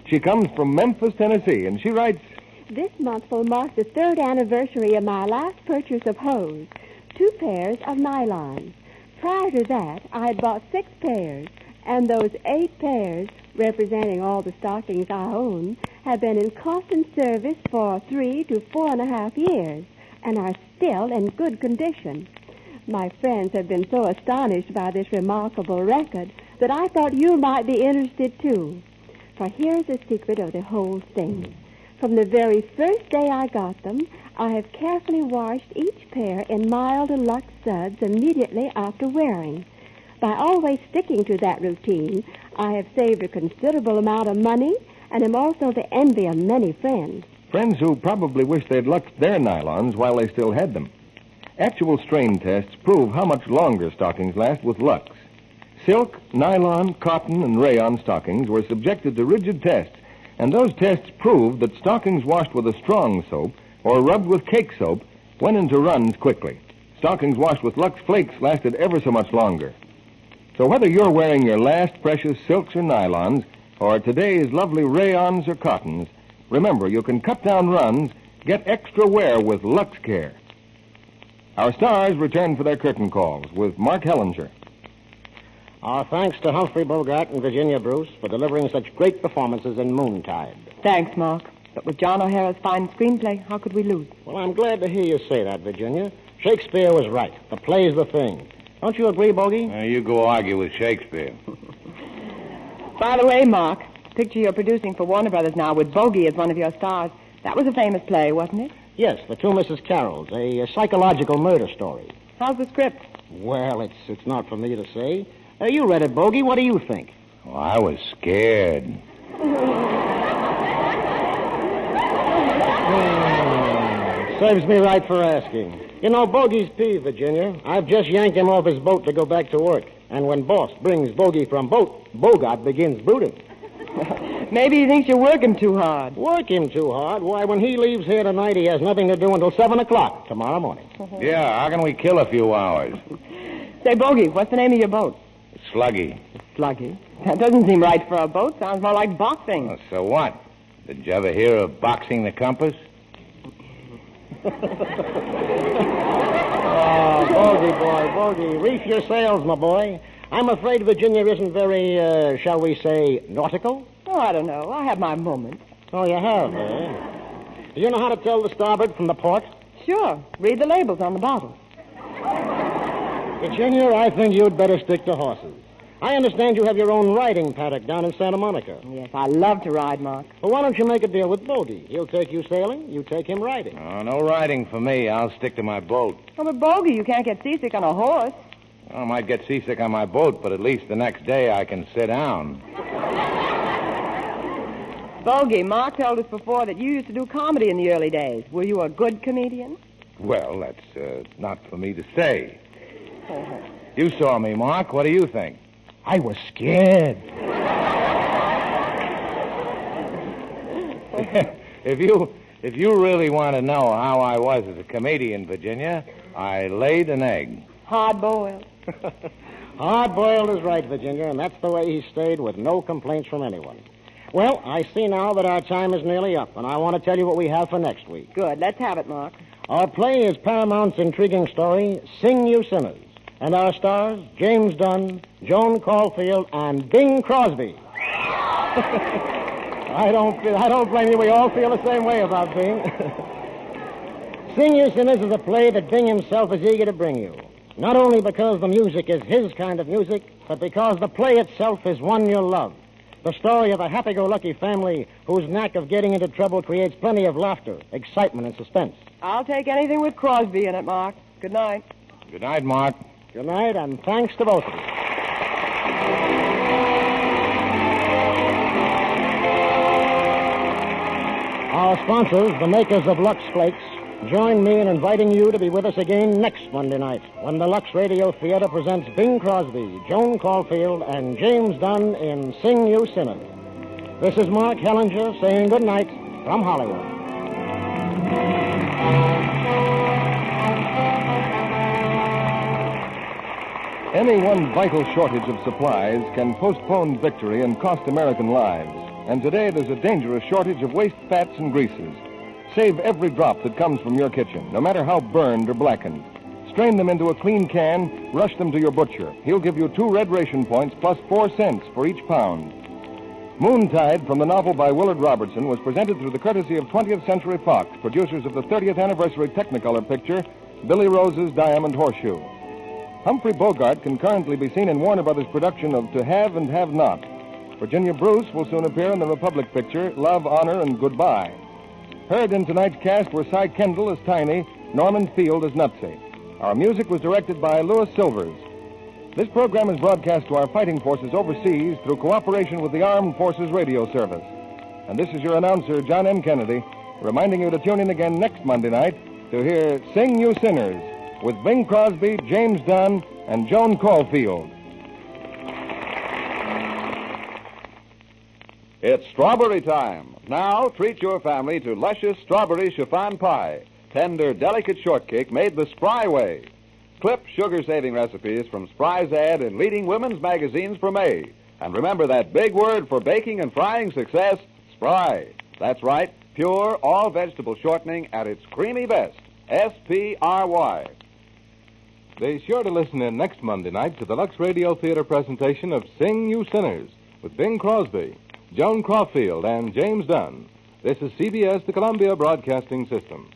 She comes from Memphis, Tennessee, and she writes... This month will mark the 3rd anniversary of my last purchase of hose, 2 pairs of nylons. Prior to that, I had bought 6 pairs, and those 8 pairs, representing all the stockings I own, have been in constant service for 3 to 4.5 years, and are still in good condition. My friends have been so astonished by this remarkable record that I thought you might be interested, too. For here's the secret of the whole thing. From the very first day I got them, I have carefully washed each pair in mild Lux suds immediately after wearing. By always sticking to that routine, I have saved a considerable amount of money and am also the envy of many friends. Friends who probably wish they'd luxed their nylons while they still had them. Actual strain tests prove how much longer stockings last with Lux. Silk, nylon, cotton, and rayon stockings were subjected to rigid tests, and those tests proved that stockings washed with a strong soap or rubbed with cake soap went into runs quickly. Stockings washed with Lux Flakes lasted ever so much longer. So whether you're wearing your last precious silks or nylons, or today's lovely rayons or cottons, remember you can cut down runs, get extra wear with Lux Care. Our stars return for their curtain calls with Mark Hellinger. Our thanks to Humphrey Bogart and Virginia Bruce for delivering such great performances in Moontide. Thanks, Mark. But with John O'Hara's fine screenplay, how could we lose? Well, I'm glad to hear you say that, Virginia. Shakespeare was right. The play's the thing. Don't you agree, Bogey? You go argue with Shakespeare. By the way, Mark, the picture you're producing for Warner Brothers now with Bogey as one of your stars, that was a famous play, wasn't it? Yes, The Two Mrs. Carrolls, a psychological murder story. How's the script? Well, it's not for me to say. You read it, Bogey. What do you think? Oh, I was scared. Serves me right for asking. You know, Bogey's peeved, Virginia. I've just yanked him off his boat to go back to work. And when boss brings Bogey from boat, Bogart begins brooding. Maybe he thinks you're working too hard. Work him too hard? Why, when he leaves here tonight, he has nothing to do until 7 o'clock tomorrow morning. Yeah, how can we kill a few hours? Say, Bogey, what's the name of your boat? Sluggy. Sluggy? That doesn't seem right for a boat. Sounds more like boxing. Oh, so what? Did you ever hear of boxing the compass? Oh, Bogey, boy, Bogey. Reef your sails, my boy. I'm afraid Virginia isn't very, shall we say, nautical? Oh, I don't know. I have my moments. Oh, you have, eh? Do you know how to tell the starboard from the port? Sure. Read the labels on the bottle. Virginia, I think you'd better stick to horses. I understand you have your own riding paddock down in Santa Monica. Yes, I love to ride, Mark. Well, why don't you make a deal with Bogey? He'll take you sailing, you take him riding. Oh, no riding for me. I'll stick to my boat. Oh, but Bogey, you can't get seasick on a horse. I might get seasick on my boat, but at least the next day I can sit down. Bogey, Mark told us before that you used to do comedy in the early days. Were you a good comedian? Well, that's not for me to say. You saw me, Mark. What do you think? I was scared. If you really want to know how I was as a comedian, Virginia, I laid an egg. Hard-boiled. Hard-boiled is right, Virginia, and that's the way he stayed with no complaints from anyone. Well, I see now that our time is nearly up, and I want to tell you what we have for next week. Good. Let's have it, Mark. Our play is Paramount's intriguing story, Sing You Sinners. And our stars, James Dunn, Joan Caulfield, and Bing Crosby. I don't blame you. We all feel the same way about Bing. Sing You Sinners is a play that Bing himself is eager to bring you. Not only because the music is his kind of music, but because the play itself is one you'll love. The story of a happy-go-lucky family whose knack of getting into trouble creates plenty of laughter, excitement, and suspense. I'll take anything with Crosby in it, Mark. Good night. Good night, Mark. Good night, and thanks to both of you. Our sponsors, the makers of Lux Flakes, join me in inviting you to be with us again next Monday night when the Lux Radio Theatre presents Bing Crosby, Joan Caulfield, and James Dunn in Sing You Sinners. This is Mark Hellinger saying good night from Hollywood. Any one vital shortage of supplies can postpone victory and cost American lives. And today there's a dangerous shortage of waste fats and greases. Save every drop that comes from your kitchen, no matter how burned or blackened. Strain them into a clean can, rush them to your butcher. He'll give you 2 red ration points plus 4 cents for each pound. Moontide, from the novel by Willard Robertson, was presented through the courtesy of 20th Century Fox, producers of the 30th anniversary Technicolor picture, Billy Rose's Diamond Horseshoe. Humphrey Bogart can currently be seen in Warner Brothers' production of To Have and Have Not. Virginia Bruce will soon appear in the Republic picture, Love, Honor, and Goodbye. Heard in tonight's cast were Cy Kendall as Tiny, Norman Field as Nutsy. Our music was directed by Louis Silvers. This program is broadcast to our fighting forces overseas through cooperation with the Armed Forces Radio Service. And this is your announcer, John M. Kennedy, reminding you to tune in again next Monday night to hear Sing You Sinners with Bing Crosby, James Dunn, and Joan Caulfield. It's strawberry time. Now, treat your family to luscious strawberry chiffon pie. Tender, delicate shortcake made the Spry way. Clip sugar-saving recipes from Spry's ad in leading women's magazines for May. And remember that big word for baking and frying success, Spry. That's right, pure, all-vegetable shortening at its creamy best. S-P-R-Y. Be sure to listen in next Monday night to the Lux Radio Theatre presentation of Sing You Sinners with Bing Crosby, Joan Caulfield, and James Dunn. This is CBS, the Columbia Broadcasting System.